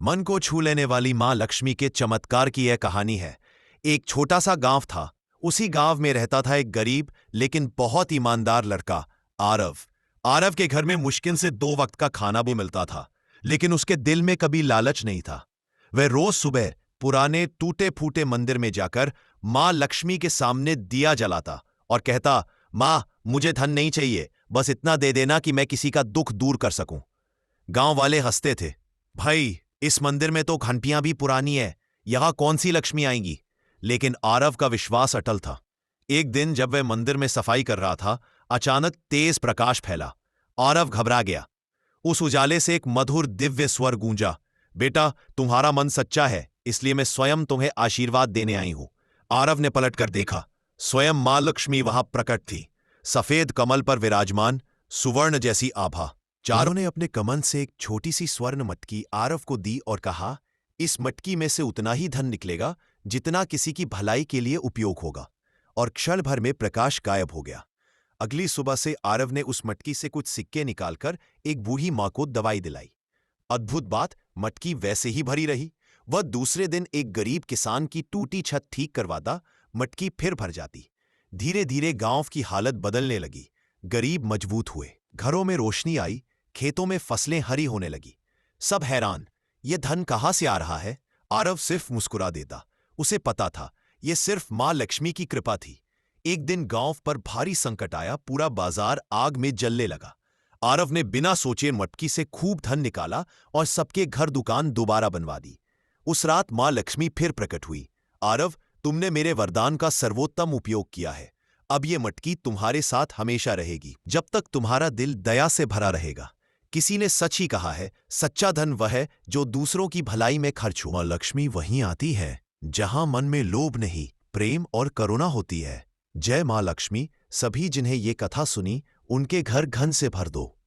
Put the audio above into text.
मन को छू लेने वाली मां लक्ष्मी के चमत्कार की यह कहानी है। एक छोटा सा गांव था। उसी गांव में रहता था एक गरीब लेकिन बहुत ईमानदार लड़का, आरव। आरव के घर में मुश्किल से 2 वक्त का खाना भी मिलता था, लेकिन उसके दिल में कभी लालच नहीं था। वह रोज सुबह पुराने टूटे फूटे मंदिर में जाकर मां लक्ष्मी के सामने दिया जलाता और कहता, मां, मुझे धन नहीं चाहिए, बस इतना दे देना कि मैं किसी का दुख दूर कर सकूं। गांव वाले हंसते थे, भाई इस मंदिर में तो घंटियां भी पुरानी है, यहां कौन सी लक्ष्मी आएंगी। लेकिन आरव का विश्वास अटल था। एक दिन जब वह मंदिर में सफाई कर रहा था, अचानक तेज प्रकाश फैला। आरव घबरा गया। उस उजाले से एक मधुर दिव्य स्वर गूंजा, बेटा, तुम्हारा मन सच्चा है, इसलिए मैं स्वयं तुम्हें आशीर्वाद देने आई हूं। आरव ने पलटकर देखा। स्वयं मां लक्ष्मी वहां प्रकट थी, सफेद कमल पर विराजमान, सुवर्ण जैसी आभा। चारों ने अपने कमन से एक छोटी सी स्वर्ण मटकी आरव को दी और कहा, इस मटकी में से उतना ही धन निकलेगा जितना किसी की भलाई के लिए उपयोग होगा। और क्षण भर में प्रकाश गायब हो गया। अगली सुबह से आरव ने उस मटकी से कुछ सिक्के निकालकर एक बूढ़ी मां को दवाई दिलाई। अद्भुत बात, मटकी वैसे ही भरी रही। वह दूसरे दिन एक गरीब किसान की टूटी छत ठीक करवाता, मटकी फिर भर जाती। धीरे धीरे गांव की हालत बदलने लगी। गरीब मजबूत हुए, घरों में रोशनी आई, खेतों में फसलें हरी होने लगी। सब हैरान, ये धन कहां से आ रहा है। आरव सिर्फ मुस्कुरा देता। उसे पता था, ये सिर्फ मां लक्ष्मी की कृपा थी। एक दिन गांव पर भारी संकट आया, पूरा बाजार आग में जलने लगा। आरव ने बिना सोचे मटकी से खूब धन निकाला और सबके घर दुकान दोबारा बनवा दी। उस रात मां लक्ष्मी फिर प्रकट हुई। आरव, तुमने मेरे वरदान का सर्वोत्तम उपयोग किया है। अब ये मटकी तुम्हारे साथ हमेशा रहेगी, जब तक तुम्हारा दिल दया से भरा रहेगा। किसी ने सच ही कहा है, सच्चा धन वह है जो दूसरों की भलाई में खर्च हो। मां लक्ष्मी वहीं आती है जहां मन में लोभ नहीं, प्रेम और करुणा होती है। जय मां लक्ष्मी। सभी जिन्हें ये कथा सुनी, उनके घर धन से भर दो।